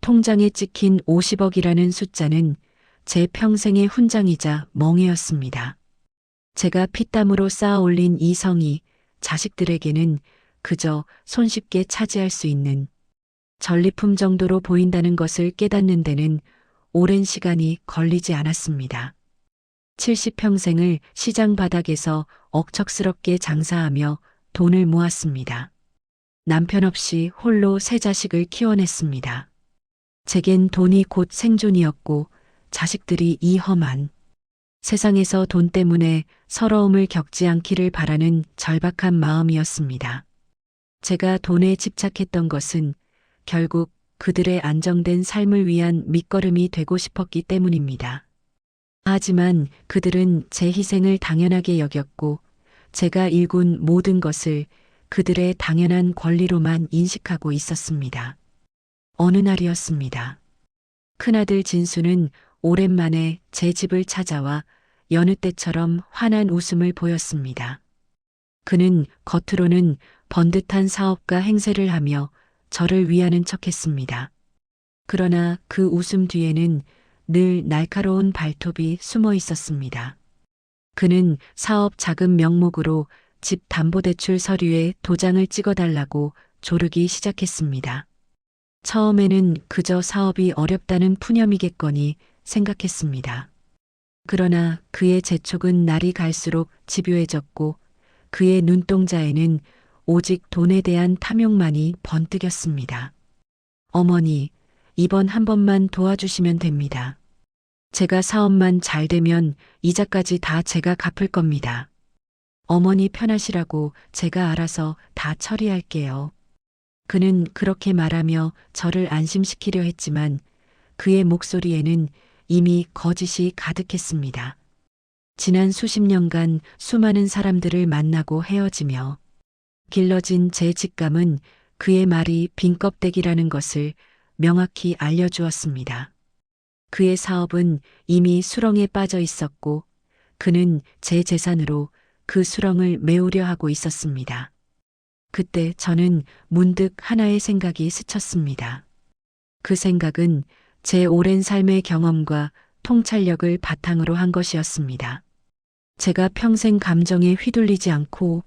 통장에 찍힌 50억이라는 숫자는 제 평생의 훈장이자 멍해였습니다. 제가 피땀으로 쌓아 올린 이 성이 자식들에게는 그저 손쉽게 차지할 수 있는 전리품 정도로 보인다는 것을 깨닫는 데는 오랜 시간이 걸리지 않았습니다. 70평생을 시장 바닥에서 억척스럽게 장사하며 돈을 모았습니다. 남편 없이 홀로 세 자식을 키워냈습니다. 제겐 돈이 곧 생존이었고 자식들이 이 험한 세상에서 돈 때문에 서러움을 겪지 않기를 바라는 절박한 마음이었습니다. 제가 돈에 집착했던 것은 결국 그들의 안정된 삶을 위한 밑거름이 되고 싶었기 때문입니다. 하지만 그들은 제 희생을 당연하게 여겼고 제가 일군 모든 것을 그들의 당연한 권리로만 인식하고 있었습니다. 어느 날이었습니다. 큰아들 진수는 오랜만에 제 집을 찾아와 여느 때처럼 환한 웃음을 보였습니다. 그는 겉으로는 번듯한 사업가 행세를 하며 저를 위하는 척했습니다. 그러나 그 웃음 뒤에는 늘 날카로운 발톱이 숨어 있었습니다. 그는 사업 자금 명목으로 집 담보대출 서류에 도장을 찍어달라고 조르기 시작했습니다. 처음에는 그저 사업이 어렵다는 푸념이겠거니 생각했습니다. 그러나 그의 재촉은 날이 갈수록 집요해졌고 그의 눈동자에는 오직 돈에 대한 탐욕만이 번뜩였습니다. 어머니, 이번 한 번만 도와주시면 됩니다. 제가 사업만 잘 되면 이자까지 다 제가 갚을 겁니다. 어머니 편하시라고 제가 알아서 다 처리할게요. 그는 그렇게 말하며 저를 안심시키려 했지만 그의 목소리에는 이미 거짓이 가득했습니다. 지난 수십 년간 수많은 사람들을 만나고 헤어지며 길러진 제 직감은 그의 말이 빈 껍데기라는 것을 명확히 알려주었습니다. 그의 사업은 이미 수렁에 빠져 있었고 그는 제 재산으로 그 수렁을 메우려 하고 있었습니다. 그때 저는 문득 하나의 생각이 스쳤습니다. 그 생각은 제 오랜 삶의 경험과 통찰력을 바탕으로 한 것이었습니다. 제가 평생 감정에 휘둘리지 않고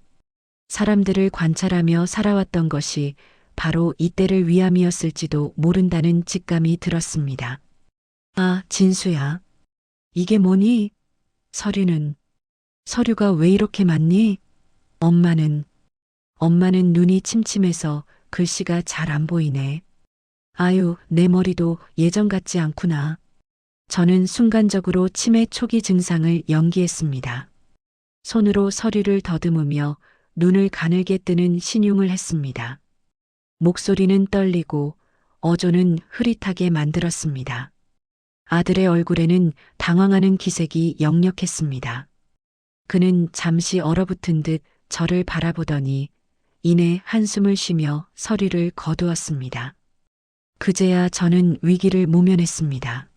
사람들을 관찰하며 살아왔던 것이 바로 이때를 위함이었을지도 모른다는 직감이 들었습니다. 아, 진수야. 이게 뭐니? 서류가 왜 이렇게 많니? 엄마는 눈이 침침해서 글씨가 잘 안 보이네. 아유, 내 머리도 예전 같지 않구나. 저는 순간적으로 치매 초기 증상을 연기했습니다. 손으로 서류를 더듬으며 눈을 가늘게 뜨는 신용을 했습니다. 목소리는 떨리고 어조는 흐릿하게 만들었습니다. 아들의 얼굴에는 당황하는 기색이 역력했습니다. 그는 잠시 얼어붙은 듯 저를 바라보더니 이내 한숨을 쉬며 서류를 거두었습니다. 그제야 저는 위기를 모면했습니다.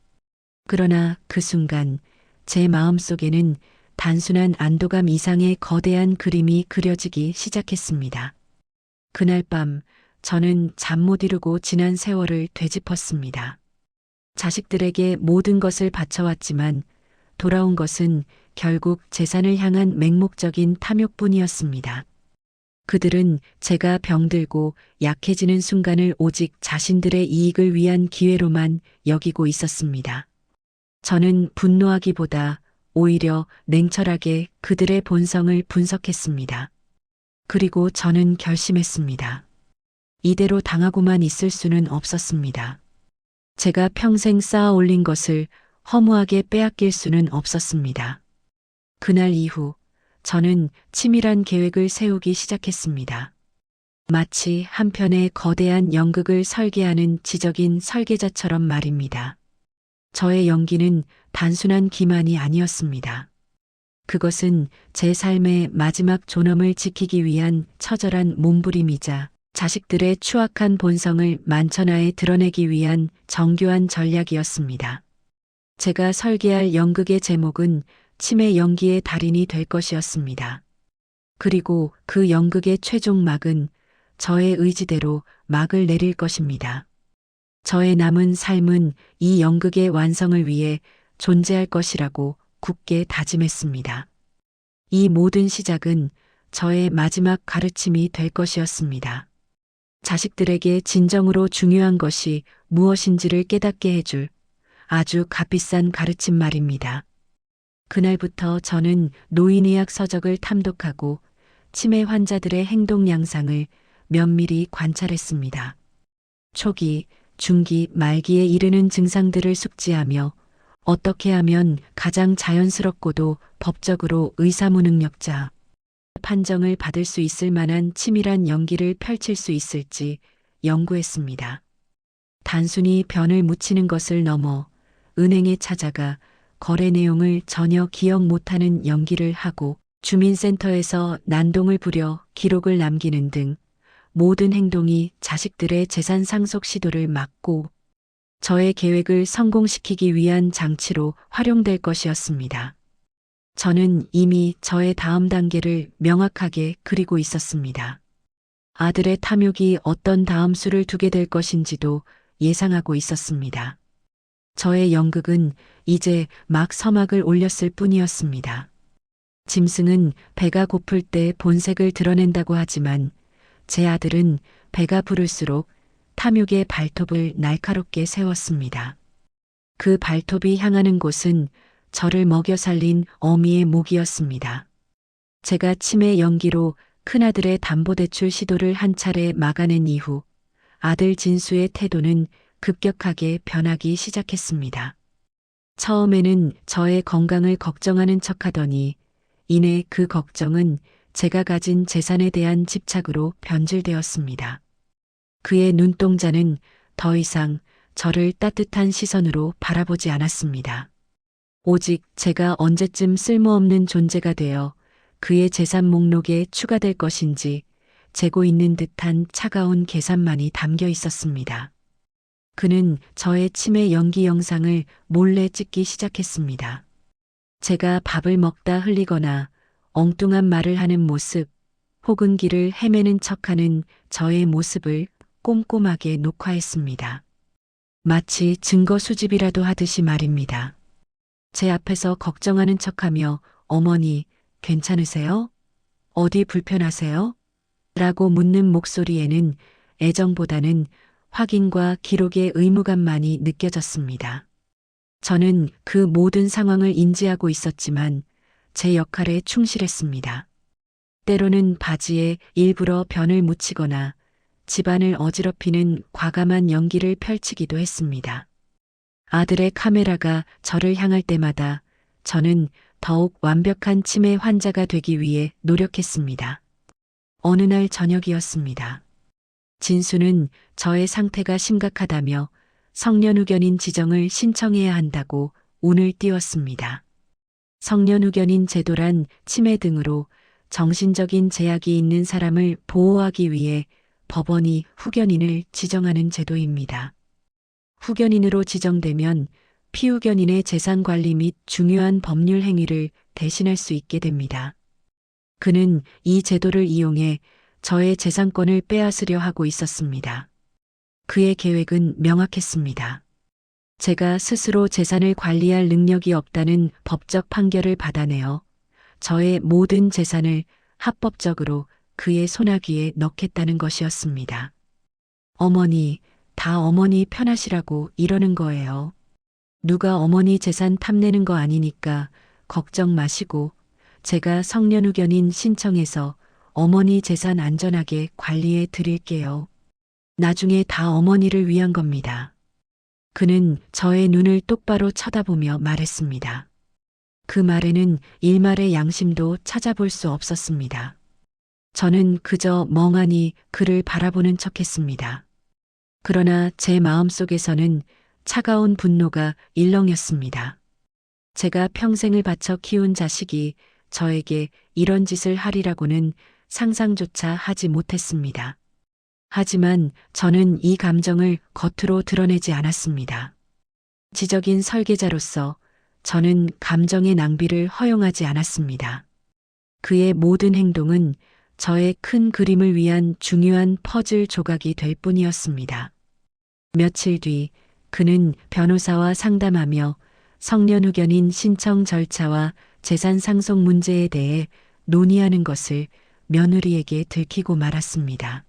그러나 그 순간 제 마음속에는 단순한 안도감 이상의 거대한 그림이 그려지기 시작했습니다. 그날 밤 저는 잠 못 이루고 지난 세월을 되짚었습니다. 자식들에게 모든 것을 바쳐왔지만 돌아온 것은 결국 재산을 향한 맹목적인 탐욕뿐이었습니다. 그들은 제가 병들고 약해지는 순간을 오직 자신들의 이익을 위한 기회로만 여기고 있었습니다. 저는 분노하기보다 오히려 냉철하게 그들의 본성을 분석했습니다. 그리고 저는 결심했습니다. 이대로 당하고만 있을 수는 없었습니다. 제가 평생 쌓아 올린 것을 허무하게 빼앗길 수는 없었습니다. 그날 이후 저는 치밀한 계획을 세우기 시작했습니다. 마치 한 편의 거대한 연극을 설계하는 지적인 설계자처럼 말입니다. 저의 연기는 단순한 기만이 아니었습니다. 그것은 제 삶의 마지막 존엄을 지키기 위한 처절한 몸부림이자 자식들의 추악한 본성을 만천하에 드러내기 위한 정교한 전략이었습니다. 제가 설계할 연극의 제목은 치매 연기의 달인이 될 것이었습니다. 그리고 그 연극의 최종 막은 저의 의지대로 막을 내릴 것입니다. 저의 남은 삶은 이 연극의 완성을 위해 존재할 것이라고 굳게 다짐했습니다. 이 모든 시작은 저의 마지막 가르침이 될 것이었습니다. 자식들에게 진정으로 중요한 것이 무엇인지를 깨닫게 해줄 아주 값비싼 가르침 말입니다. 그날부터 저는 노인의학 서적을 탐독하고 치매 환자들의 행동 양상을 면밀히 관찰했습니다. 초기, 중기, 말기에 이르는 증상들을 숙지하며 어떻게 하면 가장 자연스럽고도 법적으로 의사무능력자 판정을 받을 수 있을 만한 치밀한 연기를 펼칠 수 있을지 연구했습니다. 단순히 변을 묻히는 것을 넘어 은행에 찾아가 거래 내용을 전혀 기억 못하는 연기를 하고 주민센터에서 난동을 부려 기록을 남기는 등 모든 행동이 자식들의 재산 상속 시도를 막고 저의 계획을 성공시키기 위한 장치로 활용될 것이었습니다. 저는 이미 저의 다음 단계를 명확하게 그리고 있었습니다. 아들의 탐욕이 어떤 다음 수를 두게 될 것인지도 예상하고 있었습니다. 저의 연극은 이제 막 서막을 올렸을 뿐이었습니다. 짐승은 배가 고플 때 본색을 드러낸다고 하지만 제 아들은 배가 부를수록 탐욕의 발톱을 날카롭게 세웠습니다. 그 발톱이 향하는 곳은 저를 먹여 살린 어미의 목이었습니다. 제가 치매 연기로 큰아들의 담보대출 시도를 한 차례 막아낸 이후 아들 진수의 태도는 급격하게 변하기 시작했습니다. 처음에는 저의 건강을 걱정하는 척하더니 이내 그 걱정은 제가 가진 재산에 대한 집착으로 변질되었습니다. 그의 눈동자는 더 이상 저를 따뜻한 시선으로 바라보지 않았습니다. 오직 제가 언제쯤 쓸모없는 존재가 되어 그의 재산 목록에 추가될 것인지 재고 있는 듯한 차가운 계산만이 담겨 있었습니다. 그는 저의 치매 연기 영상을 몰래 찍기 시작했습니다. 제가 밥을 먹다 흘리거나 엉뚱한 말을 하는 모습, 혹은 길을 헤매는 척하는 저의 모습을 꼼꼼하게 녹화했습니다. 마치 증거 수집이라도 하듯이 말입니다. 제 앞에서 걱정하는 척하며 어머니, 괜찮으세요? 어디 불편하세요? 라고 묻는 목소리에는 애정보다는 확인과 기록의 의무감만이 느껴졌습니다. 저는 그 모든 상황을 인지하고 있었지만 제 역할에 충실했습니다. 때로는 바지에 일부러 변을 묻히거나 집안을 어지럽히는 과감한 연기를 펼치기도 했습니다. 아들의 카메라가 저를 향할 때마다 저는 더욱 완벽한 치매 환자가 되기 위해 노력했습니다. 어느 날 저녁이었습니다. 진수는 저의 상태가 심각하다며 성년후견인 지정을 신청해야 한다고 운을 띄웠습니다. 성년후견인 제도란 치매 등으로 정신적인 제약이 있는 사람을 보호하기 위해 법원이 후견인을 지정하는 제도입니다. 후견인으로 지정되면 피후견인의 재산 관리 및 중요한 법률 행위를 대신할 수 있게 됩니다. 그는 이 제도를 이용해 저의 재산권을 빼앗으려 하고 있었습니다. 그의 계획은 명확했습니다. 제가 스스로 재산을 관리할 능력이 없다는 법적 판결을 받아내어 저의 모든 재산을 합법적으로 그의 손아귀에 넣겠다는 것이었습니다. 어머니, 다 어머니 편하시라고 이러는 거예요. 누가 어머니 재산 탐내는 거 아니니까 걱정 마시고 제가 성년후견인 신청해서 어머니 재산 안전하게 관리해 드릴게요. 나중에 다 어머니를 위한 겁니다. 그는 저의 눈을 똑바로 쳐다보며 말했습니다. 그 말에는 일말의 양심도 찾아볼 수 없었습니다. 저는 그저 멍하니 그를 바라보는 척했습니다. 그러나 제 마음속에서는 차가운 분노가 일렁였습니다. 제가 평생을 바쳐 키운 자식이 저에게 이런 짓을 하리라고는 상상조차 하지 못했습니다. 하지만 저는 이 감정을 겉으로 드러내지 않았습니다. 지적인 설계자로서 저는 감정의 낭비를 허용하지 않았습니다. 그의 모든 행동은 저의 큰 그림을 위한 중요한 퍼즐 조각이 될 뿐이었습니다. 며칠 뒤 그는 변호사와 상담하며 성년후견인 신청 절차와 재산 상속 문제에 대해 논의하는 것을 며느리에게 들키고 말았습니다.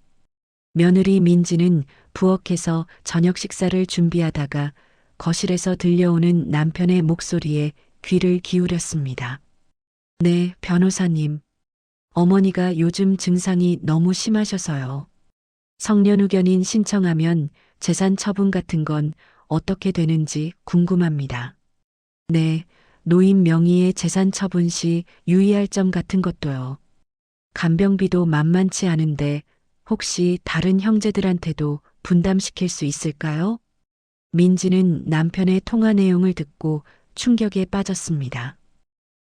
며느리 민지는 부엌에서 저녁 식사를 준비하다가 거실에서 들려오는 남편의 목소리에 귀를 기울였습니다. 네, 변호사님. 어머니가 요즘 증상이 너무 심하셔서요. 성년후견인 신청하면 재산 처분 같은 건 어떻게 되는지 궁금합니다. 네, 노인 명의의 재산 처분 시 유의할 점 같은 것도요. 간병비도 만만치 않은데 혹시 다른 형제들한테도 분담시킬 수 있을까요? 민지는 남편의 통화 내용을 듣고 충격에 빠졌습니다.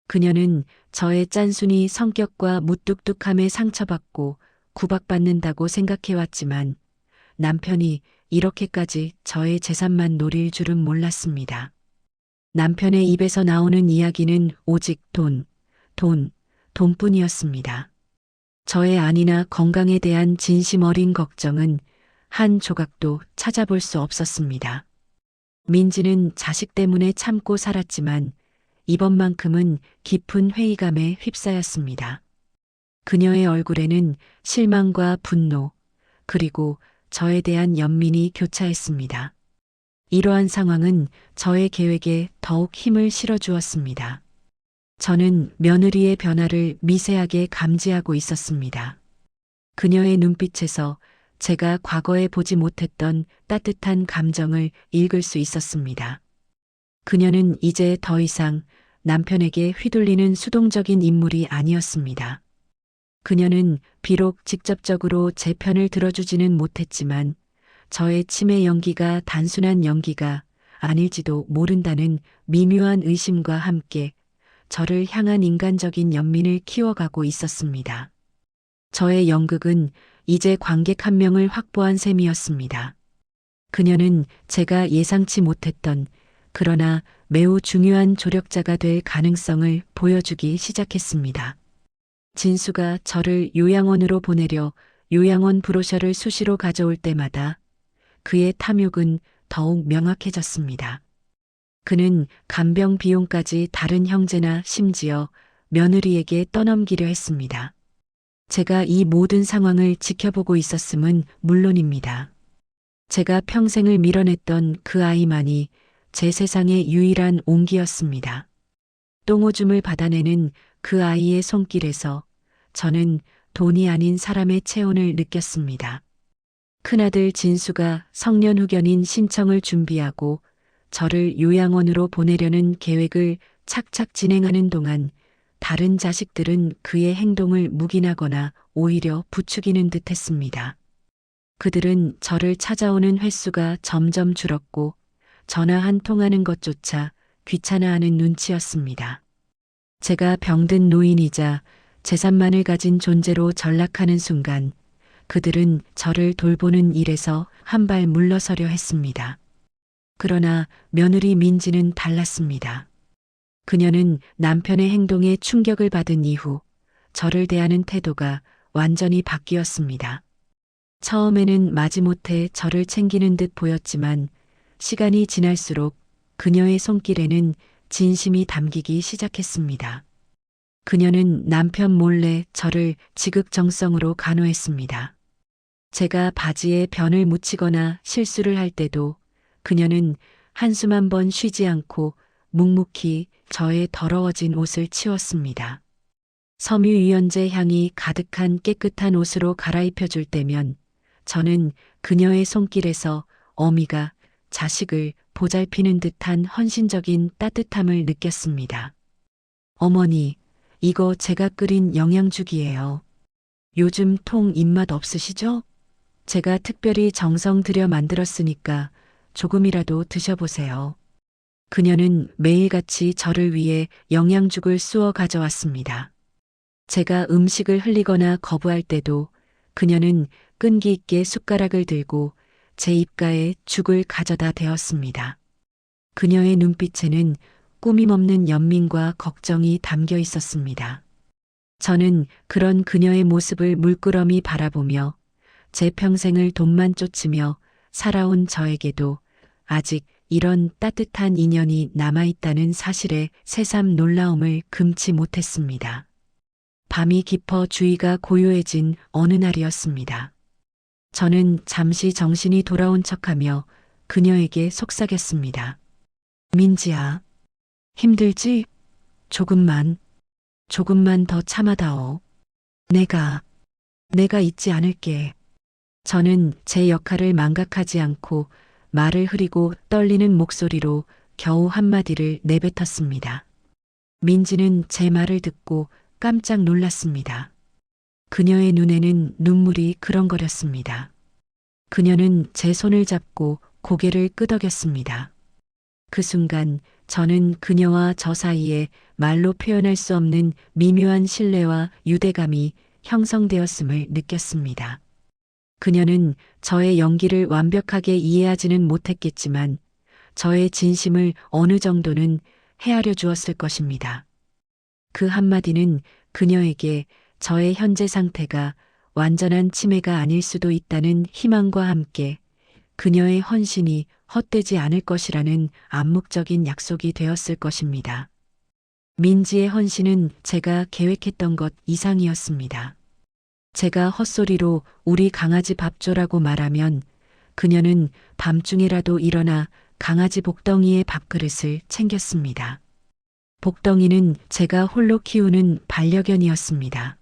그녀는 저의 짠순이 성격과 무뚝뚝함에 상처받고 구박받는다고 생각해왔지만 남편이 이렇게까지 저의 재산만 노릴 줄은 몰랐습니다. 남편의 입에서 나오는 이야기는 오직 돈뿐이었습니다. 저의 안위나 건강에 대한 진심 어린 걱정은 한 조각도 찾아볼 수 없었습니다. 민지는 자식 때문에 참고 살았지만 이번만큼은 깊은 회의감에 휩싸였습니다. 그녀의 얼굴에는 실망과 분노, 그리고 저에 대한 연민이 교차했습니다. 이러한 상황은 저의 계획에 더욱 힘을 실어주었습니다. 저는 며느리의 변화를 미세하게 감지하고 있었습니다. 그녀의 눈빛에서 제가 과거에 보지 못했던 따뜻한 감정을 읽을 수 있었습니다. 그녀는 이제 더 이상 남편에게 휘둘리는 수동적인 인물이 아니었습니다. 그녀는 비록 직접적으로 제 편을 들어주지는 못했지만 저의 치매 연기가 단순한 연기가 아닐지도 모른다는 미묘한 의심과 함께 저를 향한 인간적인 연민을 키워가고 있었습니다. 저의 연극은 이제 관객 한 명을 확보한 셈이었습니다. 그녀는 제가 예상치 못했던 그러나 매우 중요한 조력자가 될 가능성을 보여주기 시작했습니다. 진수가 저를 요양원으로 보내려 요양원 브로셔를 수시로 가져올 때마다 그의 탐욕은 더욱 명확해졌습니다. 그는 간병 비용까지 다른 형제나 심지어 며느리에게 떠넘기려 했습니다. 제가 이 모든 상황을 지켜보고 있었음은 물론입니다. 제가 평생을 밀어냈던 그 아이만이 제 세상의 유일한 온기였습니다. 똥오줌을 받아내는 그 아이의 손길에서 저는 돈이 아닌 사람의 체온을 느꼈습니다. 큰아들 진수가 성년후견인 신청을 준비하고 저를 요양원으로 보내려는 계획을 착착 진행하는 동안 다른 자식들은 그의 행동을 묵인하거나 오히려 부추기는 듯 했습니다. 그들은 저를 찾아오는 횟수가 점점 줄었고 전화 한 통하는 것조차 귀찮아하는 눈치였습니다. 제가 병든 노인이자 재산만을 가진 존재로 전락하는 순간 그들은 저를 돌보는 일에서 한 발 물러서려 했습니다. 그러나 며느리 민지는 달랐습니다. 그녀는 남편의 행동에 충격을 받은 이후 저를 대하는 태도가 완전히 바뀌었습니다. 처음에는 마지못해 저를 챙기는 듯 보였지만 시간이 지날수록 그녀의 손길에는 진심이 담기기 시작했습니다. 그녀는 남편 몰래 저를 지극정성으로 간호했습니다. 제가 바지에 변을 묻히거나 실수를 할 때도 그녀는 한숨 한 번 쉬지 않고 묵묵히 저의 더러워진 옷을 치웠습니다. 섬유유연제 향이 가득한 깨끗한 옷으로 갈아입혀 줄 때면 저는 그녀의 손길에서 어미가 자식을 보살피는 듯한 헌신적인 따뜻함을 느꼈습니다. 어머니, 이거 제가 끓인 영양죽이에요. 요즘 통 입맛 없으시죠? 제가 특별히 정성 들여 만들었으니까 조금이라도 드셔보세요. 그녀는 매일같이 저를 위해 영양죽을 쑤어 가져왔습니다. 제가 음식을 흘리거나 거부할 때도 그녀는 끈기 있게 숟가락을 들고 제 입가에 죽을 가져다 대었습니다. 그녀의 눈빛에는 꾸밈없는 연민과 걱정이 담겨 있었습니다. 저는 그런 그녀의 모습을 물끄러미 바라보며 제 평생을 돈만 쫓으며 살아온 저에게도 아직 이런 따뜻한 인연이 남아있다는 사실에 새삼 놀라움을 금치 못했습니다. 밤이 깊어 주위가 고요해진 어느 날이었습니다. 저는 잠시 정신이 돌아온 척하며 그녀에게 속삭였습니다. 민지야, 힘들지? 조금만 더 참아다오. 내가 잊지 않을게. 저는 제 역할을 망각하지 않고 말을 흐리고 떨리는 목소리로 겨우 한마디를 내뱉었습니다. 민지는 제 말을 듣고 깜짝 놀랐습니다. 그녀의 눈에는 눈물이 그렁거렸습니다. 그녀는 제 손을 잡고 고개를 끄덕였습니다. 그 순간 저는 그녀와 저 사이에 말로 표현할 수 없는 미묘한 신뢰와 유대감이 형성되었음을 느꼈습니다. 그녀는 저의 연기를 완벽하게 이해하지는 못했겠지만 저의 진심을 어느 정도는 헤아려 주었을 것입니다. 그 한마디는 그녀에게 저의 현재 상태가 완전한 치매가 아닐 수도 있다는 희망과 함께 그녀의 헌신이 헛되지 않을 것이라는 암묵적인 약속이 되었을 것입니다. 민지의 헌신은 제가 계획했던 것 이상이었습니다. 제가 헛소리로 우리 강아지 밥 줘라고 말하면 그녀는 밤중에라도 일어나 강아지 복덩이의 밥그릇을 챙겼습니다. 복덩이는 제가 홀로 키우는 반려견이었습니다.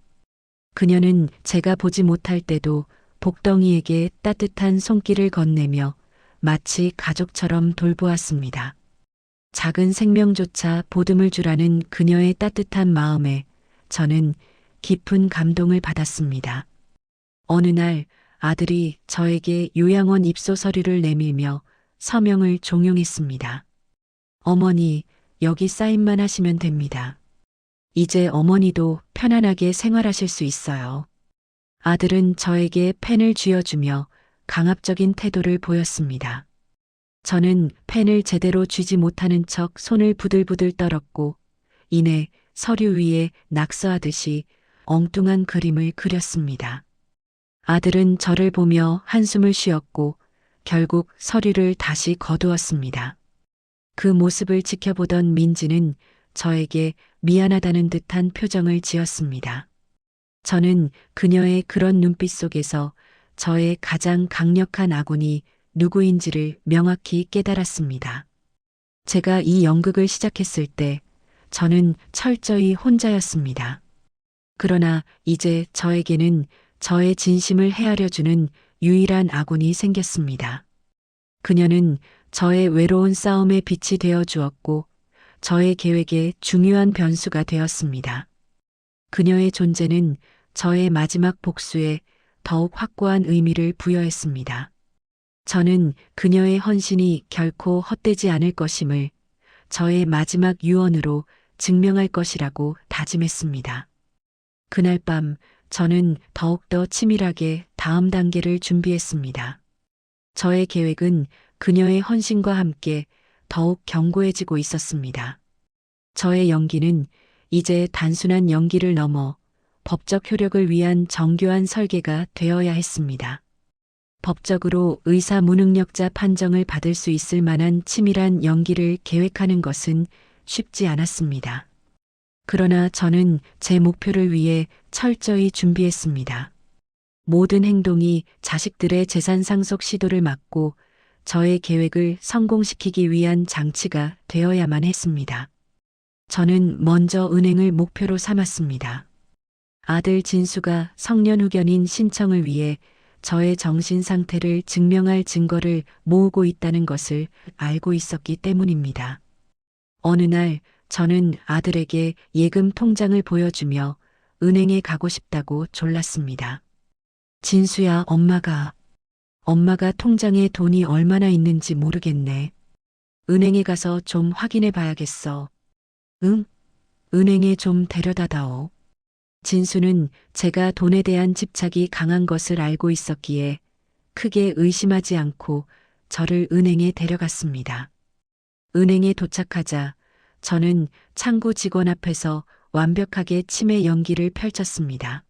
그녀는 제가 보지 못할 때도 복덩이에게 따뜻한 손길을 건네며 마치 가족처럼 돌보았습니다. 작은 생명조차 보듬을 주라는 그녀의 따뜻한 마음에 저는 깊은 감동을 받았습니다. 어느 날 아들이 저에게 요양원 입소 서류를 내밀며 서명을 종용했습니다. 어머니, 여기 사인만 하시면 됩니다. 이제 어머니도 편안하게 생활하실 수 있어요. 아들은 저에게 펜을 쥐어주며 강압적인 태도를 보였습니다. 저는 펜을 제대로 쥐지 못하는 척 손을 부들부들 떨었고 이내 서류 위에 낙서하듯이 엉뚱한 그림을 그렸습니다. 아들은 저를 보며 한숨을 쉬었고 결국 서류를 다시 거두었습니다. 그 모습을 지켜보던 민지는 저에게 미안하다는 듯한 표정을 지었습니다. 저는 그녀의 그런 눈빛 속에서 저의 가장 강력한 아군이 누구인지를 명확히 깨달았습니다. 제가 이 연극을 시작했을 때 저는 철저히 혼자였습니다. 그러나 이제 저에게는 저의 진심을 헤아려주는 유일한 아군이 생겼습니다. 그녀는 저의 외로운 싸움의 빛이 되어 주었고 저의 계획의 중요한 변수가 되었습니다. 그녀의 존재는 저의 마지막 복수에 더욱 확고한 의미를 부여했습니다. 저는 그녀의 헌신이 결코 헛되지 않을 것임을 저의 마지막 유언으로 증명할 것이라고 다짐했습니다. 그날 밤 저는 더욱더 치밀하게 다음 단계를 준비했습니다. 저의 계획은 그녀의 헌신과 함께 더욱 견고해지고 있었습니다. 저의 연기는 이제 단순한 연기를 넘어 법적 효력을 위한 정교한 설계가 되어야 했습니다. 법적으로 의사 무능력자 판정을 받을 수 있을 만한 치밀한 연기를 계획하는 것은 쉽지 않았습니다. 그러나 저는 제 목표를 위해 철저히 준비했습니다. 모든 행동이 자식들의 재산 상속 시도를 막고 저의 계획을 성공시키기 위한 장치가 되어야만 했습니다. 저는 먼저 은행을 목표로 삼았습니다. 아들 진수가 성년후견인 신청을 위해 저의 정신 상태를 증명할 증거를 모으고 있다는 것을 알고 있었기 때문입니다. 어느 날 저는 아들에게 예금 통장을 보여주며 은행에 가고 싶다고 졸랐습니다. 진수야, 엄마가 통장에 돈이 얼마나 있는지 모르겠네. 은행에 가서 좀 확인해 봐야겠어. 응? 은행에 좀 데려다다오. 진수는 제가 돈에 대한 집착이 강한 것을 알고 있었기에 크게 의심하지 않고 저를 은행에 데려갔습니다. 은행에 도착하자 저는 창구 직원 앞에서 완벽하게 치매 연기를 펼쳤습니다.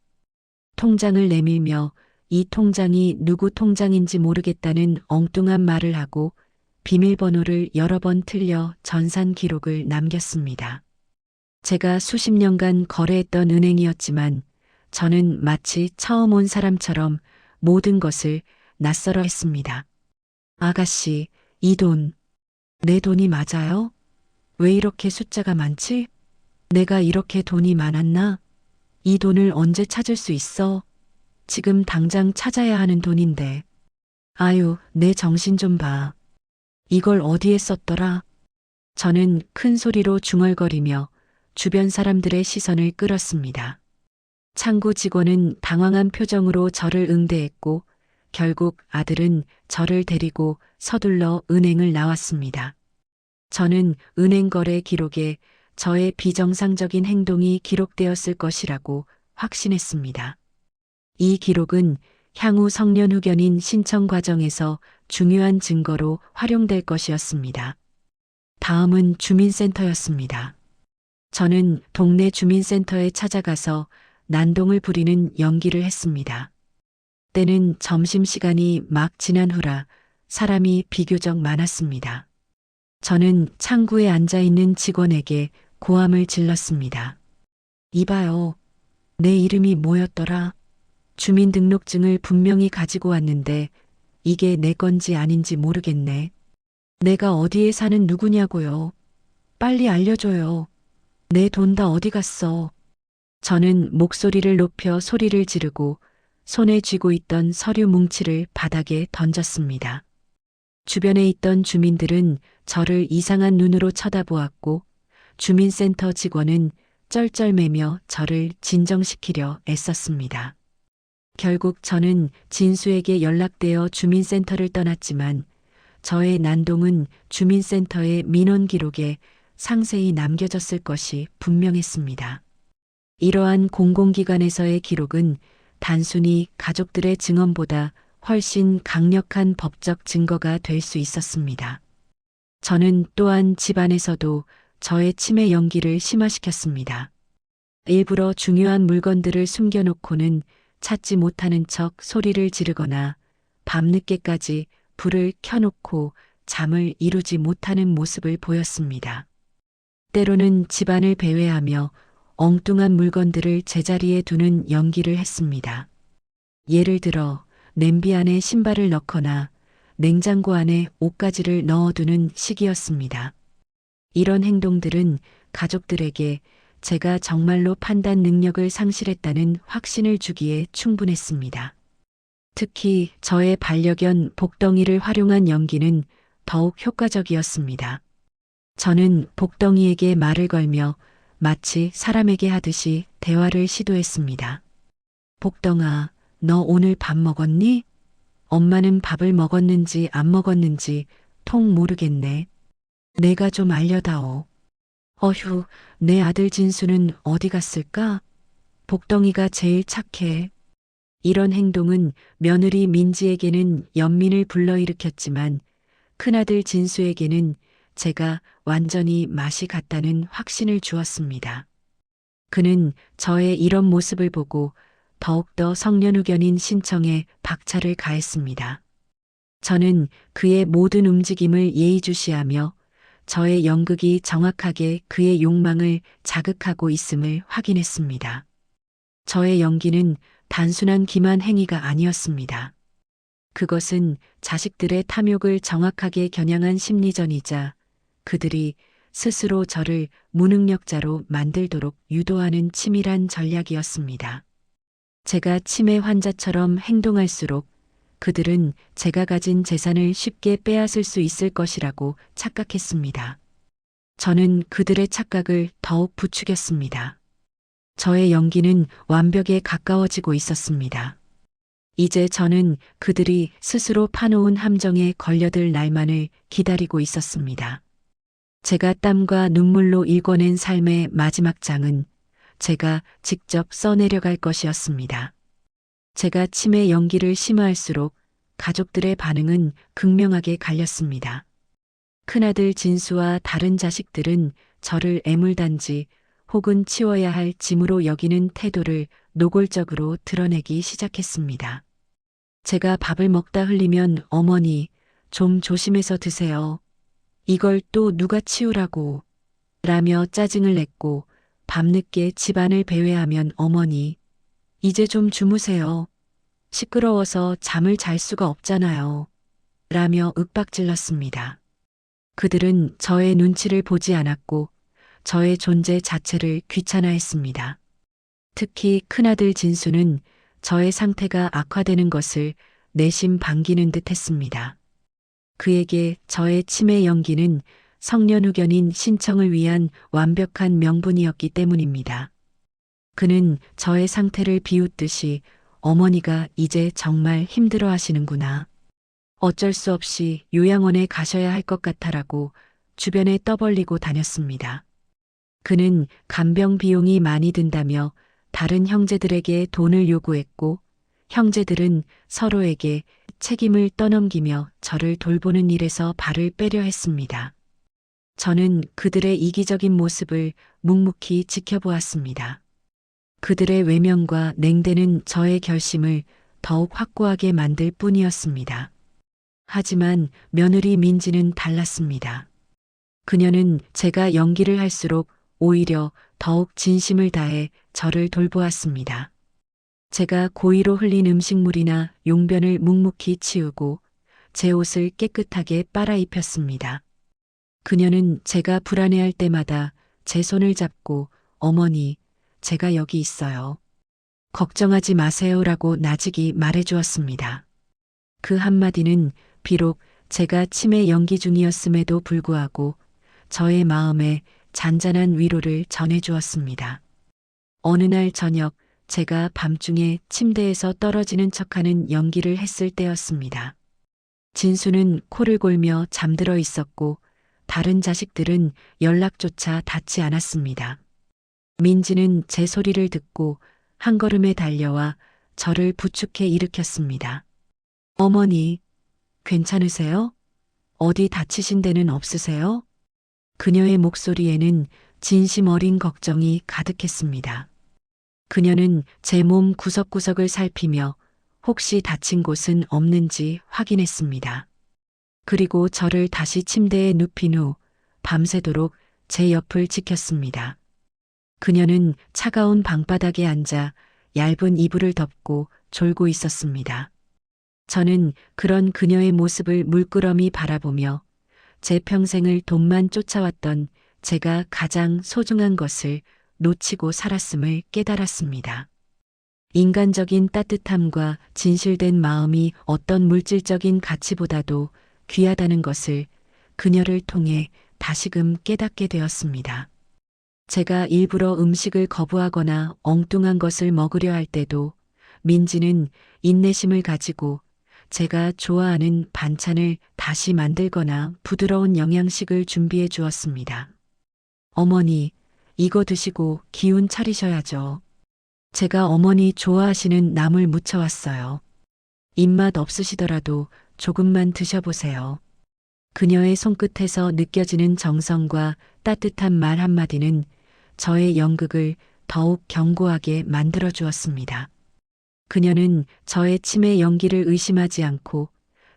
통장을 내밀며 이 통장이 누구 통장인지 모르겠다는 엉뚱한 말을 하고 비밀번호를 여러 번 틀려 전산 기록을 남겼습니다. 제가 수십 년간 거래했던 은행이었지만 저는 마치 처음 온 사람처럼 모든 것을 낯설어 했습니다. 아가씨, 이 돈, 내 돈이 맞아요? 왜 이렇게 숫자가 많지? 내가 이렇게 돈이 많았나? 이 돈을 언제 찾을 수 있어? 지금 당장 찾아야 하는 돈인데. 아유, 내 정신 좀 봐. 이걸 어디에 썼더라? 저는 큰 소리로 중얼거리며 주변 사람들의 시선을 끌었습니다. 창구 직원은 당황한 표정으로 저를 응대했고 결국 아들은 저를 데리고 서둘러 은행을 나왔습니다. 저는 은행 거래 기록에 저의 비정상적인 행동이 기록되었을 것이라고 확신했습니다. 이 기록은 향후 성년후견인 신청 과정에서 중요한 증거로 활용될 것이었습니다. 다음은 주민센터였습니다. 저는 동네 주민센터에 찾아가서 난동을 부리는 연기를 했습니다. 때는 점심시간이 막 지난 후라 사람이 비교적 많았습니다. 저는 창구에 앉아있는 직원에게 고함을 질렀습니다. 이봐요. 내 이름이 뭐였더라? 주민등록증을 분명히 가지고 왔는데 이게 내 건지 아닌지 모르겠네. 내가 어디에 사는 누구냐고요. 빨리 알려줘요. 내 돈 다 어디 갔어? 저는 목소리를 높여 소리를 지르고 손에 쥐고 있던 서류 뭉치를 바닥에 던졌습니다. 주변에 있던 주민들은 저를 이상한 눈으로 쳐다보았고 주민센터 직원은 쩔쩔매며 저를 진정시키려 애썼습니다. 결국 저는 진수에게 연락되어 주민센터를 떠났지만 저의 난동은 주민센터의 민원 기록에 상세히 남겨졌을 것이 분명했습니다. 이러한 공공기관에서의 기록은 단순히 가족들의 증언보다 훨씬 강력한 법적 증거가 될 수 있었습니다. 저는 또한 집안에서도 저의 치매 연기를 심화시켰습니다. 일부러 중요한 물건들을 숨겨놓고는 찾지 못하는 척 소리를 지르거나 밤늦게까지 불을 켜놓고 잠을 이루지 못하는 모습을 보였습니다. 때로는 집안을 배회하며 엉뚱한 물건들을 제자리에 두는 연기를 했습니다. 예를 들어 냄비 안에 신발을 넣거나 냉장고 안에 옷가지를 넣어두는 식이었습니다. 이런 행동들은 가족들에게 제가 정말로 판단 능력을 상실했다는 확신을 주기에 충분했습니다. 특히 저의 반려견 복덩이를 활용한 연기는 더욱 효과적이었습니다. 저는 복덩이에게 말을 걸며 마치 사람에게 하듯이 대화를 시도했습니다. 복덩아, 너 오늘 밥 먹었니? 엄마는 밥을 먹었는지 안 먹었는지 통 모르겠네. 내가 좀 알려다오. 어휴, 내 아들 진수는 어디 갔을까? 복덩이가 제일 착해. 이런 행동은 며느리 민지에게는 연민을 불러일으켰지만 큰아들 진수에게는 제가 완전히 맛이 갔다는 확신을 주었습니다. 그는 저의 이런 모습을 보고 더욱더 성년후견인 신청에 박차를 가했습니다. 저는 그의 모든 움직임을 예의주시하며 저의 연극이 정확하게 그의 욕망을 자극하고 있음을 확인했습니다. 저의 연기는 단순한 기만 행위가 아니었습니다. 그것은 자식들의 탐욕을 정확하게 겨냥한 심리전이자 그들이 스스로 저를 무능력자로 만들도록 유도하는 치밀한 전략이었습니다. 제가 치매 환자처럼 행동할수록 그들은 제가 가진 재산을 쉽게 빼앗을 수 있을 것이라고 착각했습니다. 저는 그들의 착각을 더욱 부추겼습니다. 저의 연기는 완벽에 가까워지고 있었습니다. 이제 저는 그들이 스스로 파놓은 함정에 걸려들 날만을 기다리고 있었습니다. 제가 땀과 눈물로 일궈낸 삶의 마지막 장은 제가 직접 써내려갈 것이었습니다. 제가 치매 연기를 심화할수록 가족들의 반응은 극명하게 갈렸습니다. 큰아들 진수와 다른 자식들은 저를 애물단지 혹은 치워야 할 짐으로 여기는 태도를 노골적으로 드러내기 시작했습니다. 제가 밥을 먹다 흘리면 어머니, 좀 조심해서 드세요. 이걸 또 누가 치우라고. 라며 짜증을 냈고 밤늦게 집안을 배회하면 어머니, 이제 좀 주무세요. 시끄러워서 잠을 잘 수가 없잖아요. 라며 윽박질렀습니다. 그들은 저의 눈치를 보지 않았고 저의 존재 자체를 귀찮아했습니다. 특히 큰아들 진수는 저의 상태가 악화되는 것을 내심 반기는 듯 했습니다. 그에게 저의 치매 연기는 성년후견인 신청을 위한 완벽한 명분이었기 때문입니다. 그는 저의 상태를 비웃듯이 어머니가 이제 정말 힘들어 하시는구나. 어쩔 수 없이 요양원에 가셔야 할 것 같아라고 주변에 떠벌리고 다녔습니다. 그는 간병 비용이 많이 든다며 다른 형제들에게 돈을 요구했고 형제들은 서로에게 책임을 떠넘기며 저를 돌보는 일에서 발을 빼려 했습니다. 저는 그들의 이기적인 모습을 묵묵히 지켜보았습니다. 그들의 외면과 냉대는 저의 결심을 더욱 확고하게 만들 뿐이었습니다. 하지만 며느리 민지는 달랐습니다. 그녀는 제가 연기를 할수록 오히려 더욱 진심을 다해 저를 돌보았습니다. 제가 고의로 흘린 음식물이나 용변을 묵묵히 치우고 제 옷을 깨끗하게 빨아 입혔습니다. 그녀는 제가 불안해할 때마다 제 손을 잡고 어머니, 제가 여기 있어요. 걱정하지 마세요라고 나직이 말해주었습니다. 그 한마디는 비록 제가 치매 연기 중이었음에도 불구하고 저의 마음에 잔잔한 위로를 전해주었습니다. 어느 날 저녁 제가 밤중에 침대에서 떨어지는 척하는 연기를 했을 때였습니다. 진수는 코를 골며 잠들어 있었고 다른 자식들은 연락조차 닿지 않았습니다. 민지는 제 소리를 듣고 한 걸음에 달려와 저를 부축해 일으켰습니다. 어머니, 괜찮으세요? 어디 다치신 데는 없으세요? 그녀의 목소리에는 진심 어린 걱정이 가득했습니다. 그녀는 제 몸 구석구석을 살피며 혹시 다친 곳은 없는지 확인했습니다. 그리고 저를 다시 침대에 눕힌 후 밤새도록 제 옆을 지켰습니다. 그녀는 차가운 방바닥에 앉아 얇은 이불을 덮고 졸고 있었습니다. 저는 그런 그녀의 모습을 물끄러미 바라보며 제 평생을 돈만 쫓아왔던 제가 가장 소중한 것을 놓치고 살았음을 깨달았습니다. 인간적인 따뜻함과 진실된 마음이 어떤 물질적인 가치보다도 귀하다는 것을 그녀를 통해 다시금 깨닫게 되었습니다. 제가 일부러 음식을 거부하거나 엉뚱한 것을 먹으려 할 때도 민지는 인내심을 가지고 제가 좋아하는 반찬을 다시 만들거나 부드러운 영양식을 준비해 주었습니다. 어머니, 이거 드시고 기운 차리셔야죠. 제가 어머니 좋아하시는 나물 무쳐왔어요. 입맛 없으시더라도 조금만 드셔보세요. 그녀의 손끝에서 느껴지는 정성과 따뜻한 말 한마디는 저의 연극을 더욱 견고하게 만들어 주었습니다. 그녀는 저의 치매 연기를 의심하지 않고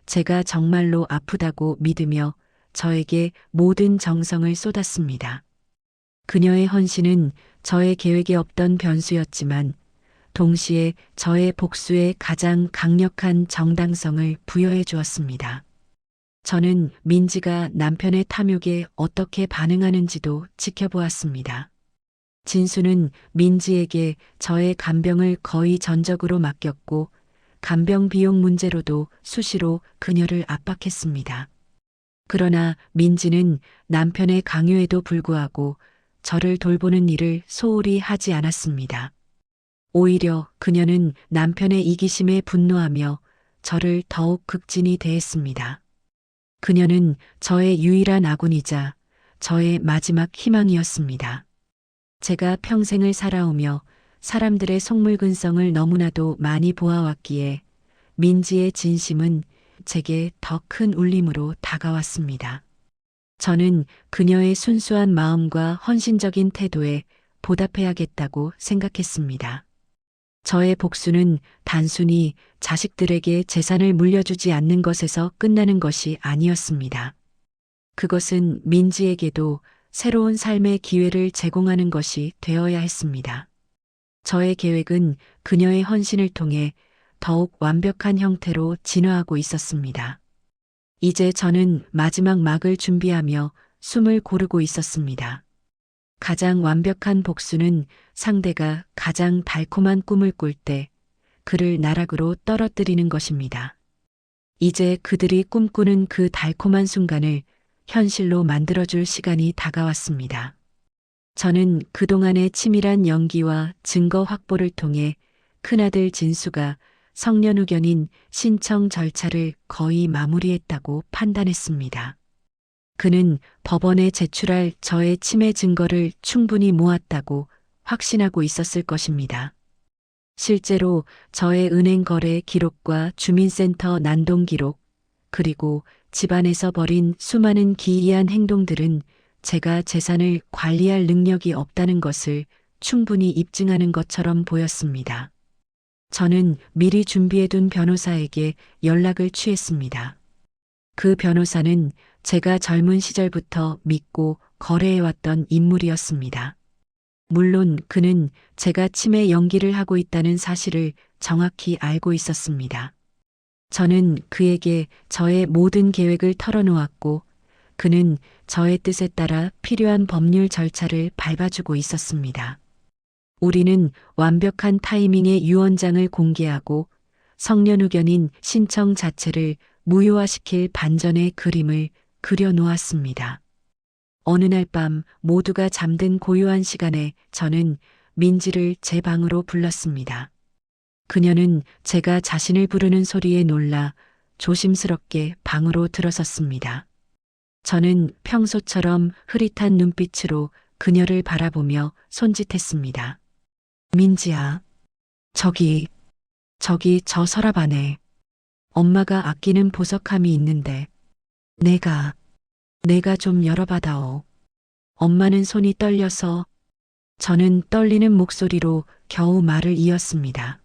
제가 정말로 아프다고 믿으며 저에게 모든 정성을 쏟았습니다. 그녀의 헌신은 저의 계획에 없던 변수였지만 동시에 저의 복수에 가장 강력한 정당성을 부여해 주었습니다. 저는 민지가 남편의 탐욕에 어떻게 반응하는지도 지켜보았습니다. 진수는 민지에게 저의 간병을 거의 전적으로 맡겼고 간병 비용 문제로도 수시로 그녀를 압박했습니다. 그러나 민지는 남편의 강요에도 불구하고 저를 돌보는 일을 소홀히 하지 않았습니다. 오히려 그녀는 남편의 이기심에 분노하며 저를 더욱 극진히 대했습니다. 그녀는 저의 유일한 아군이자 저의 마지막 희망이었습니다. 제가 평생을 살아오며 사람들의 속물근성을 너무나도 많이 보아왔기에 민지의 진심은 제게 더 큰 울림으로 다가왔습니다. 저는 그녀의 순수한 마음과 헌신적인 태도에 보답해야겠다고 생각했습니다. 저의 복수는 단순히 자식들에게 재산을 물려주지 않는 것에서 끝나는 것이 아니었습니다. 그것은 민지에게도 새로운 삶의 기회를 제공하는 것이 되어야 했습니다. 저의 계획은 그녀의 헌신을 통해 더욱 완벽한 형태로 진화하고 있었습니다. 이제 저는 마지막 막을 준비하며 숨을 고르고 있었습니다. 가장 완벽한 복수는 상대가 가장 달콤한 꿈을 꿀 때 그를 나락으로 떨어뜨리는 것입니다. 이제 그들이 꿈꾸는 그 달콤한 순간을 현실로 만들어줄 시간이 다가왔습니다. 저는 그동안의 치밀한 연기와 증거 확보를 통해 큰아들 진수가 성년후견인 신청 절차를 거의 마무리했다고 판단했습니다. 그는 법원에 제출할 저의 치매 증거를 충분히 모았다고 확신하고 있었을 것입니다. 실제로 저의 은행 거래 기록과 주민센터 난동 기록, 그리고 집안에서 벌인 수많은 기이한 행동들은 제가 재산을 관리할 능력이 없다는 것을 충분히 입증하는 것처럼 보였습니다. 저는 미리 준비해둔 변호사에게 연락을 취했습니다. 그 변호사는 제가 젊은 시절부터 믿고 거래해왔던 인물이었습니다. 물론 그는 제가 치매 연기를 하고 있다는 사실을 정확히 알고 있었습니다. 저는 그에게 저의 모든 계획을 털어놓았고 그는 저의 뜻에 따라 필요한 법률 절차를 밟아주고 있었습니다. 우리는 완벽한 타이밍에 유언장을 공개하고 성년후견인 신청 자체를 무효화시킬 반전의 그림을 그려놓았습니다. 어느 날 밤 모두가 잠든 고요한 시간에 저는 민지를 제 방으로 불렀습니다. 그녀는 제가 자신을 부르는 소리에 놀라 조심스럽게 방으로 들어섰습니다. 저는 평소처럼 흐릿한 눈빛으로 그녀를 바라보며 손짓했습니다. 민지야, 저기 저 서랍 안에 엄마가 아끼는 보석함이 있는데 내가 좀 열어봐다오. 엄마는 손이 떨려서 저는 떨리는 목소리로 겨우 말을 이었습니다.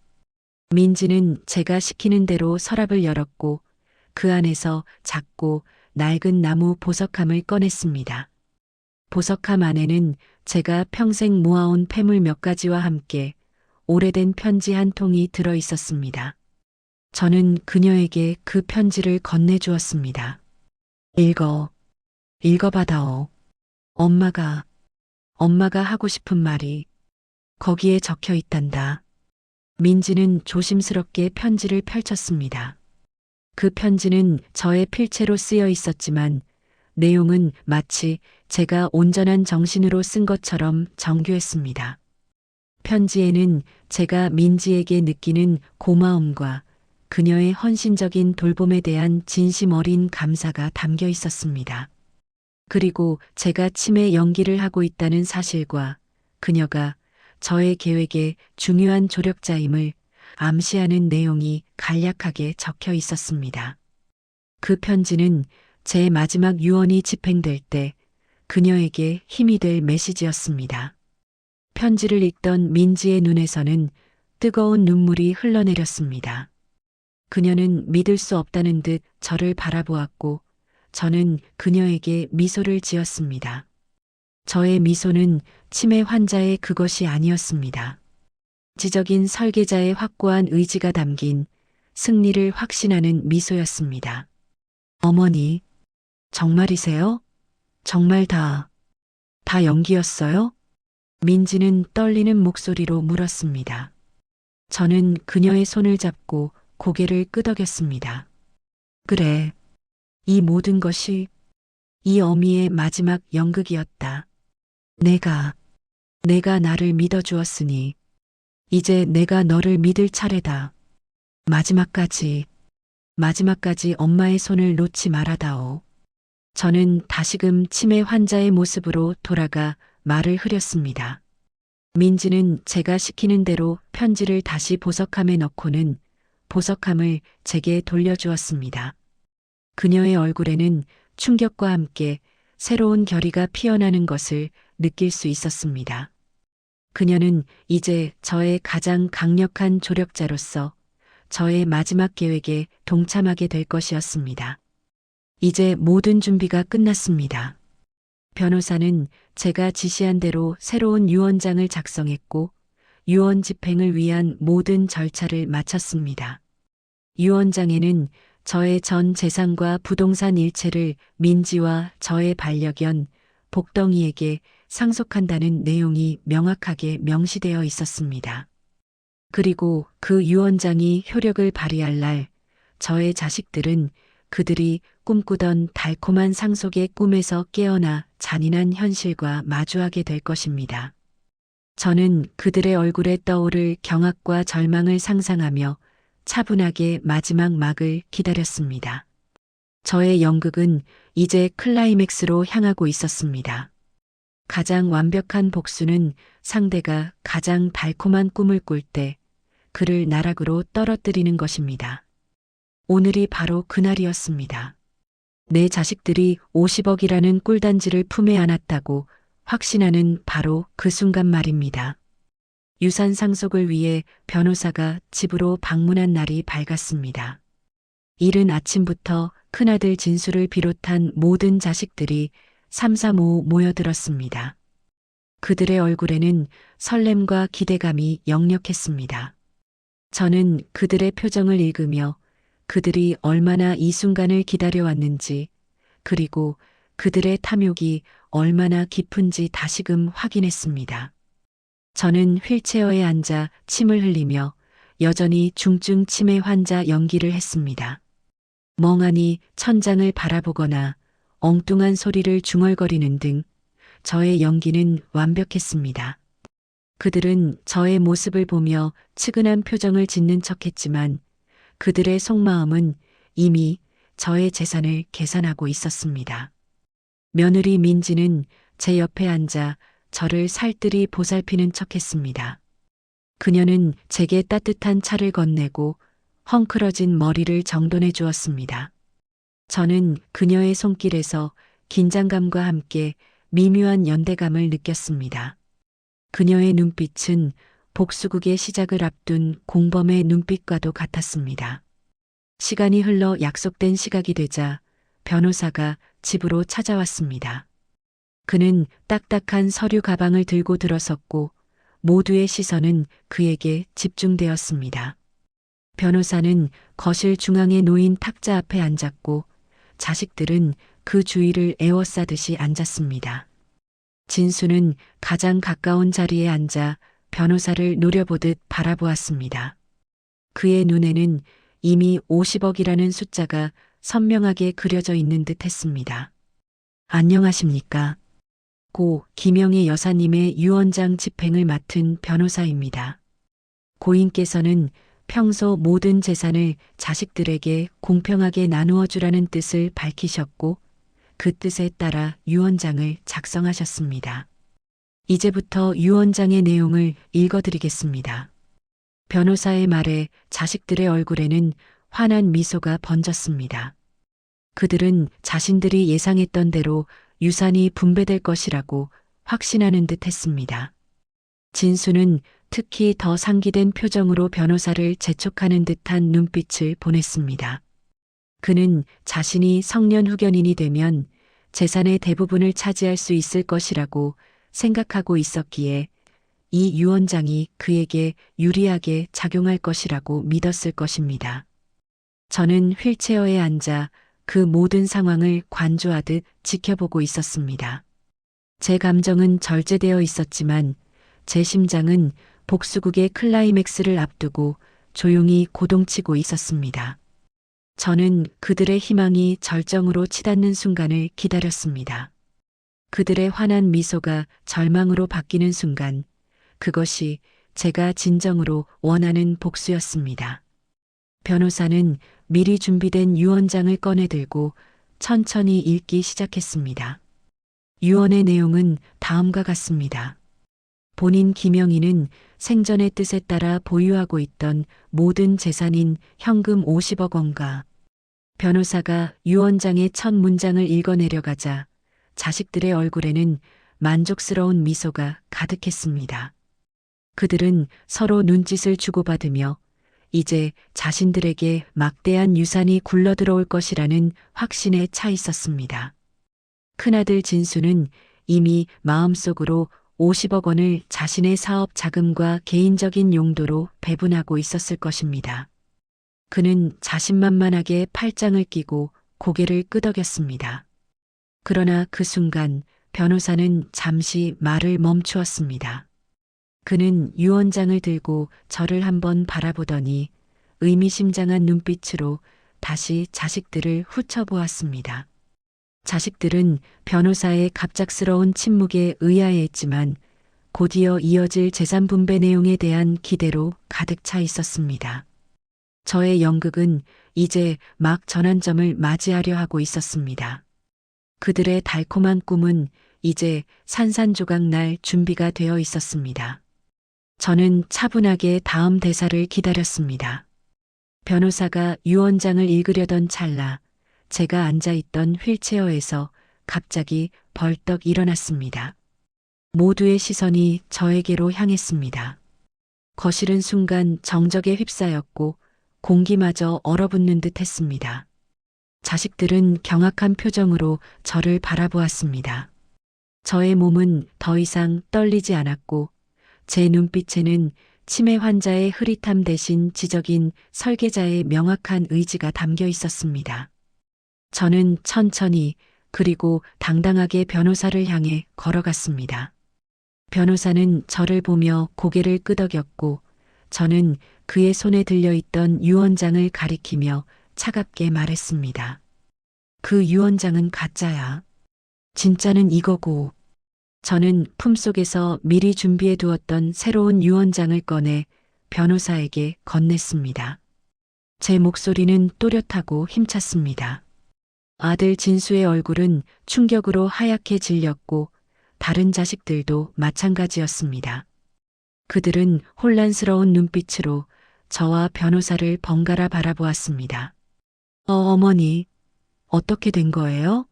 민지는 제가 시키는 대로 서랍을 열었고 그 안에서 작고 낡은 나무 보석함을 꺼냈습니다. 보석함 안에는 제가 평생 모아온 폐물 몇 가지와 함께 오래된 편지 한 통이 들어 있었습니다. 저는 그녀에게 그 편지를 건네주었습니다. 읽어봐다오. 엄마가 하고 싶은 말이 거기에 적혀 있단다. 민지는 조심스럽게 편지를 펼쳤습니다. 그 편지는 저의 필체로 쓰여 있었지만 내용은 마치 제가 온전한 정신으로 쓴 것처럼 정교했습니다. 편지에는 제가 민지에게 느끼는 고마움과 그녀의 헌신적인 돌봄에 대한 진심 어린 감사가 담겨 있었습니다. 그리고 제가 치매 연기를 하고 있다는 사실과 그녀가 저의 계획의 중요한 조력자임을 암시하는 내용이 간략하게 적혀 있었습니다. 그 편지는 제 마지막 유언이 집행될 때 그녀에게 힘이 될 메시지였습니다. 편지를 읽던 민지의 눈에서는 뜨거운 눈물이 흘러내렸습니다. 그녀는 믿을 수 없다는 듯 저를 바라보았고 저는 그녀에게 미소를 지었습니다. 저의 미소는 치매 환자의 그것이 아니었습니다. 지적인 설계자의 확고한 의지가 담긴 승리를 확신하는 미소였습니다. 어머니, 정말이세요? 정말 다 연기였어요? 민지는 떨리는 목소리로 물었습니다. 저는 그녀의 손을 잡고 고개를 끄덕였습니다. 그래, 이 모든 것이 이 어미의 마지막 연극이었다. 내가 나를 믿어주었으니 이제 내가 너를 믿을 차례다. 마지막까지 엄마의 손을 놓지 말아다오. 저는 다시금 치매 환자의 모습으로 돌아가 말을 흐렸습니다. 민지는 제가 시키는 대로 편지를 다시 보석함에 넣고는 보석함을 제게 돌려주었습니다. 그녀의 얼굴에는 충격과 함께 새로운 결의가 피어나는 것을 느낄 수 있었습니다. 그녀는 이제 저의 가장 강력한 조력자로서 저의 마지막 계획에 동참하게 될 것이었습니다. 이제 모든 준비가 끝났습니다. 변호사는 제가 지시한 대로 새로운 유언장을 작성했고 유언 집행을 위한 모든 절차를 마쳤습니다. 유언장에는 저의 전 재산과 부동산 일체를 민지와 저의 반려견 복덩이에게 상속한다는 내용이 명확하게 명시되어 있었습니다. 그리고 그 유언장이 효력을 발휘할 날 저의 자식들은 그들이 꿈꾸던 달콤한 상속의 꿈에서 깨어나 잔인한 현실과 마주하게 될 것입니다. 저는 그들의 얼굴에 떠오를 경악과 절망을 상상하며 차분하게 마지막 막을 기다렸습니다. 저의 연극은 이제 클라이맥스로 향하고 있었습니다. 가장 완벽한 복수는 상대가 가장 달콤한 꿈을 꿀 때 그를 나락으로 떨어뜨리는 것입니다. 오늘이 바로 그날이었습니다. 내 자식들이 50억이라는 꿀단지를 품에 안았다고 확신하는 바로 그 순간 말입니다. 유산 상속을 위해 변호사가 집으로 방문한 날이 밝았습니다. 이른 아침부터 큰아들 진수를 비롯한 모든 자식들이 삼삼오오 모여들었습니다. 그들의 얼굴에는 설렘과 기대감이 역력했습니다. 저는 그들의 표정을 읽으며 그들이 얼마나 이 순간을 기다려왔는지, 그리고 그들의 탐욕이 얼마나 깊은지 다시금 확인했습니다. 저는 휠체어에 앉아 침을 흘리며 여전히 중증 치매 환자 연기를 했습니다. 멍하니 천장을 바라보거나 엉뚱한 소리를 중얼거리는 등 저의 연기는 완벽했습니다. 그들은 저의 모습을 보며 측은한 표정을 짓는 척했지만 그들의 속마음은 이미 저의 재산을 계산하고 있었습니다. 며느리 민지는 제 옆에 앉아 저를 살뜰히 보살피는 척했습니다. 그녀는 제게 따뜻한 차를 건네고 헝클어진 머리를 정돈해 주었습니다. 저는 그녀의 손길에서 긴장감과 함께 미묘한 연대감을 느꼈습니다. 그녀의 눈빛은 복수극의 시작을 앞둔 공범의 눈빛과도 같았습니다. 시간이 흘러 약속된 시각이 되자 변호사가 집으로 찾아왔습니다. 그는 딱딱한 서류 가방을 들고 들어섰고 모두의 시선은 그에게 집중되었습니다. 변호사는 거실 중앙에 놓인 탁자 앞에 앉았고 자식들은 그 주위를 에워싸듯이 앉았습니다. 진수는 가장 가까운 자리에 앉아 변호사를 노려보듯 바라보았습니다. 그의 눈에는 이미 50억이라는 숫자가 선명하게 그려져 있는 듯 했습니다. 안녕하십니까? 고 김영애 여사님의 유언장 집행을 맡은 변호사입니다. 고인께서는 평소 모든 재산을 자식들에게 공평하게 나누어 주라는 뜻을 밝히셨고 그 뜻에 따라 유언장을 작성하셨습니다. 이제부터 유언장의 내용을 읽어드리겠습니다. 변호사의 말에 자식들의 얼굴에는 환한 미소가 번졌습니다. 그들은 자신들이 예상했던 대로 유산이 분배될 것이라고 확신하는 듯 했습니다. 진수는 특히 더 상기된 표정으로 변호사를 재촉하는 듯한 눈빛을 보냈습니다. 그는 자신이 성년 후견인이 되면 재산의 대부분을 차지할 수 있을 것이라고 생각하고 있었기에 이 유언장이 그에게 유리하게 작용할 것이라고 믿었을 것입니다. 저는 휠체어에 앉아 그 모든 상황을 관조하듯 지켜보고 있었습니다. 제 감정은 절제되어 있었지만 제 심장은 복수극의 클라이맥스를 앞두고 조용히 고동치고 있었습니다. 저는 그들의 희망이 절정으로 치닫는 순간을 기다렸습니다. 그들의 환한 미소가 절망으로 바뀌는 순간, 그것이 제가 진정으로 원하는 복수였습니다. 변호사는 미리 준비된 유언장을 꺼내들고 천천히 읽기 시작했습니다. 유언의 내용은 다음과 같습니다. 본인 김영희는 생전의 뜻에 따라 보유하고 있던 모든 재산인 현금 50억 원과 변호사가 유언장의 첫 문장을 읽어내려가자 자식들의 얼굴에는 만족스러운 미소가 가득했습니다. 그들은 서로 눈짓을 주고받으며 이제 자신들에게 막대한 유산이 굴러들어올 것이라는 확신에 차 있었습니다. 큰아들 진수는 이미 마음속으로 50억 원을 자신의 사업 자금과 개인적인 용도로 배분하고 있었을 것입니다. 그는 자신만만하게 팔짱을 끼고 고개를 끄덕였습니다. 그러나 그 순간 변호사는 잠시 말을 멈추었습니다. 그는 유언장을 들고 저를 한번 바라보더니 의미심장한 눈빛으로 다시 자식들을 훑어보았습니다. 자식들은 변호사의 갑작스러운 침묵에 의아해했지만 곧이어 이어질 재산 분배 내용에 대한 기대로 가득 차 있었습니다. 저의 연극은 이제 막 전환점을 맞이하려 하고 있었습니다. 그들의 달콤한 꿈은 이제 산산조각 날 준비가 되어 있었습니다. 저는 차분하게 다음 대사를 기다렸습니다. 변호사가 유언장을 읽으려던 찰나 제가 앉아있던 휠체어에서 갑자기 벌떡 일어났습니다. 모두의 시선이 저에게로 향했습니다. 거실은 순간 정적에 휩싸였고 공기마저 얼어붙는 듯 했습니다. 자식들은 경악한 표정으로 저를 바라보았습니다. 저의 몸은 더 이상 떨리지 않았고 제 눈빛에는 치매 환자의 흐릿함 대신 지적인 설계자의 명확한 의지가 담겨 있었습니다. 저는 천천히 그리고 당당하게 변호사를 향해 걸어갔습니다. 변호사는 저를 보며 고개를 끄덕였고 저는 그의 손에 들려있던 유언장을 가리키며 차갑게 말했습니다. 그 유언장은 가짜야. 진짜는 이거고. 저는 품속에서 미리 준비해 두었던 새로운 유언장을 꺼내 변호사에게 건넸습니다. 제 목소리는 또렷하고 힘찼습니다. 아들 진수의 얼굴은 충격으로 하얗게 질렸고 다른 자식들도 마찬가지였습니다. 그들은 혼란스러운 눈빛으로 저와 변호사를 번갈아 바라보았습니다. 어머니, 어떻게 된 거예요?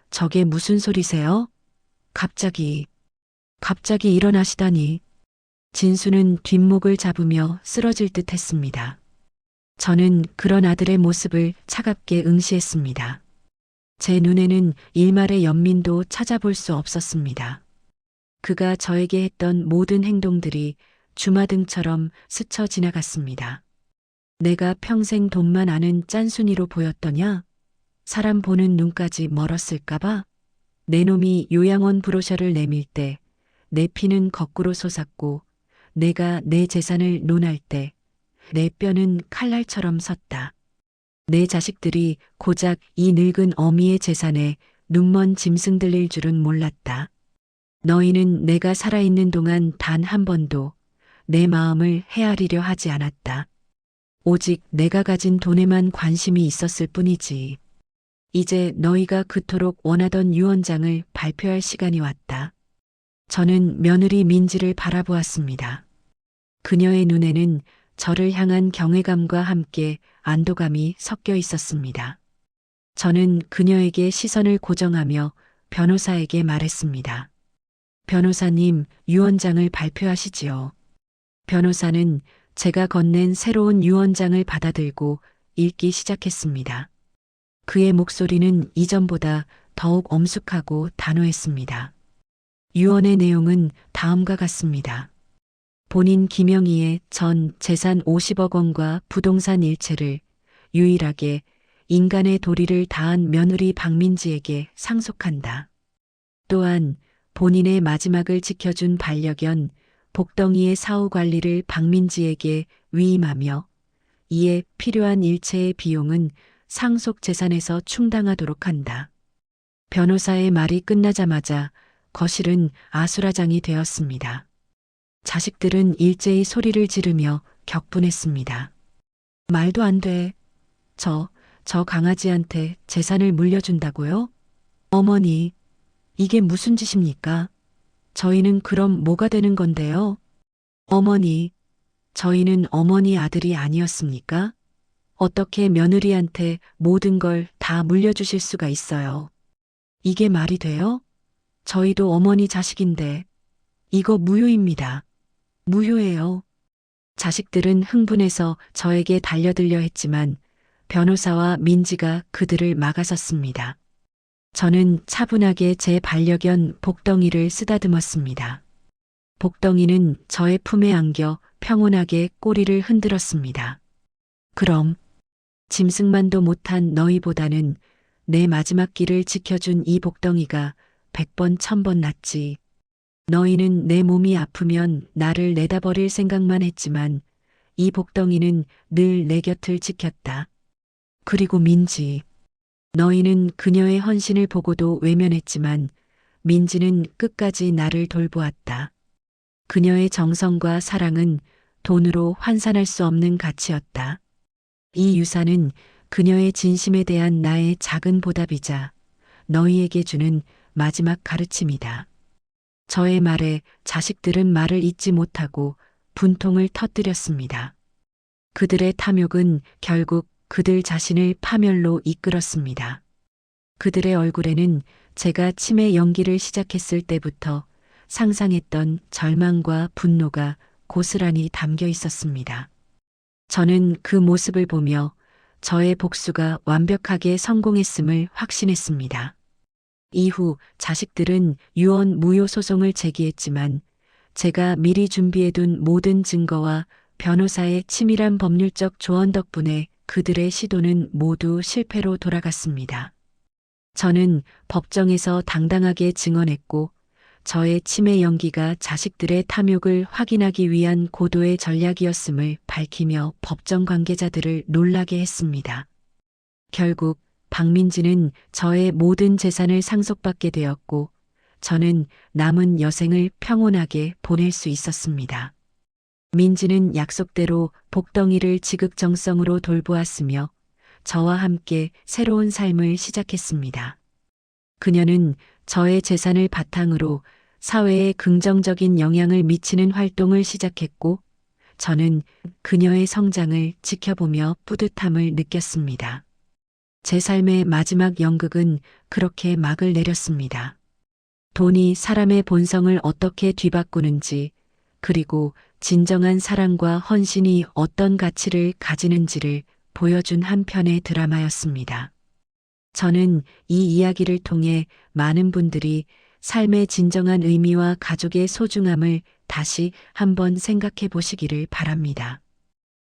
저게 무슨 소리세요? 갑자기 일어나시다니. 진수는 뒷목을 잡으며 쓰러질 듯 했습니다. 저는 그런 아들의 모습을 차갑게 응시했습니다. 제 눈에는 일말의 연민도 찾아볼 수 없었습니다. 그가 저에게 했던 모든 행동들이 주마등처럼 스쳐 지나갔습니다. 내가 평생 돈만 아는 짠순이로 보였더냐? 사람 보는 눈까지 멀었을까봐? 내 놈이 요양원 브로셔를 내밀 때 내 피는 거꾸로 솟았고 내가 내 재산을 논할 때 내 뼈는 칼날처럼 섰다. 내 자식들이 고작 이 늙은 어미의 재산에 눈먼 짐승들일 줄은 몰랐다. 너희는 내가 살아있는 동안 단 한 번도 내 마음을 헤아리려 하지 않았다. 오직 내가 가진 돈에만 관심이 있었을 뿐이지. 이제 너희가 그토록 원하던 유언장을 발표할 시간이 왔다. 저는 며느리 민지를 바라보았습니다. 그녀의 눈에는 저를 향한 경외감과 함께 안도감이 섞여 있었습니다. 저는 그녀에게 시선을 고정하며 변호사에게 말했습니다. 변호사님, 유언장을 발표하시지요. 변호사는 제가 건넨 새로운 유언장을 받아들고 읽기 시작했습니다. 그의 목소리는 이전보다 더욱 엄숙하고 단호했습니다. 유언의 내용은 다음과 같습니다. 본인 김영희의 전 재산 50억 원과 부동산 일체를 유일하게 인간의 도리를 다한 며느리 박민지에게 상속한다. 또한 본인의 마지막을 지켜준 반려견 복덩이의 사후 관리를 박민지에게 위임하며 이에 필요한 일체의 비용은 상속 재산에서 충당하도록 한다. 변호사의 말이 끝나자마자 거실은 아수라장이 되었습니다. 자식들은 일제히 소리를 지르며 격분했습니다. 말도 안 돼. 저 강아지한테 재산을 물려준다고요? 어머니, 이게 무슨 짓입니까? 저희는 그럼 뭐가 되는 건데요? 어머니, 저희는 어머니 아들이 아니었습니까? 어떻게 며느리한테 모든 걸 다 물려주실 수가 있어요? 이게 말이 돼요? 저희도 어머니 자식인데 이거 무효입니다. 무효해요. 자식들은 흥분해서 저에게 달려들려 했지만 변호사와 민지가 그들을 막아섰습니다. 저는 차분하게 제 반려견 복덩이를 쓰다듬었습니다. 복덩이는 저의 품에 안겨 평온하게 꼬리를 흔들었습니다. 그럼 짐승만도 못한 너희보다는 내 마지막 길을 지켜준 이 복덩이가 100번 1000번 낫지. 너희는 내 몸이 아프면 나를 내다버릴 생각만 했지만 이 복덩이는 늘 내 곁을 지켰다. 그리고 민지, 너희는 그녀의 헌신을 보고도 외면했지만 민지는 끝까지 나를 돌보았다. 그녀의 정성과 사랑은 돈으로 환산할 수 없는 가치였다. 이 유산은 그녀의 진심에 대한 나의 작은 보답이자 너희에게 주는 마지막 가르침이다. 저의 말에 자식들은 말을 잇지 못하고 분통을 터뜨렸습니다. 그들의 탐욕은 결국 그들 자신을 파멸로 이끌었습니다. 그들의 얼굴에는 제가 치매 연기를 시작했을 때부터 상상했던 절망과 분노가 고스란히 담겨 있었습니다. 저는 그 모습을 보며 저의 복수가 완벽하게 성공했음을 확신했습니다. 이후 자식들은 유언 무효 소송을 제기했지만 제가 미리 준비해둔 모든 증거와 변호사의 치밀한 법률적 조언 덕분에 그들의 시도는 모두 실패로 돌아갔습니다. 저는 법정에서 당당하게 증언했고 저의 치매 연기가 자식들의 탐욕을 확인하기 위한 고도의 전략이었음을 밝히며 법정 관계자들을 놀라게 했습니다. 결국 박민지는 저의 모든 재산을 상속받게 되었고 저는 남은 여생을 평온하게 보낼 수 있었습니다. 민지는 약속대로 복덩이를 지극정성으로 돌보았으며 저와 함께 새로운 삶을 시작했습니다. 그녀는 저의 재산을 바탕으로 사회에 긍정적인 영향을 미치는 활동을 시작했고 저는 그녀의 성장을 지켜보며 뿌듯함을 느꼈습니다. 제 삶의 마지막 연극은 그렇게 막을 내렸습니다. 돈이 사람의 본성을 어떻게 뒤바꾸는지, 그리고 진정한 사랑과 헌신이 어떤 가치를 가지는지를 보여준 한 편의 드라마였습니다. 저는 이 이야기를 통해 많은 분들이 삶의 진정한 의미와 가족의 소중함을 다시 한번 생각해 보시기를 바랍니다.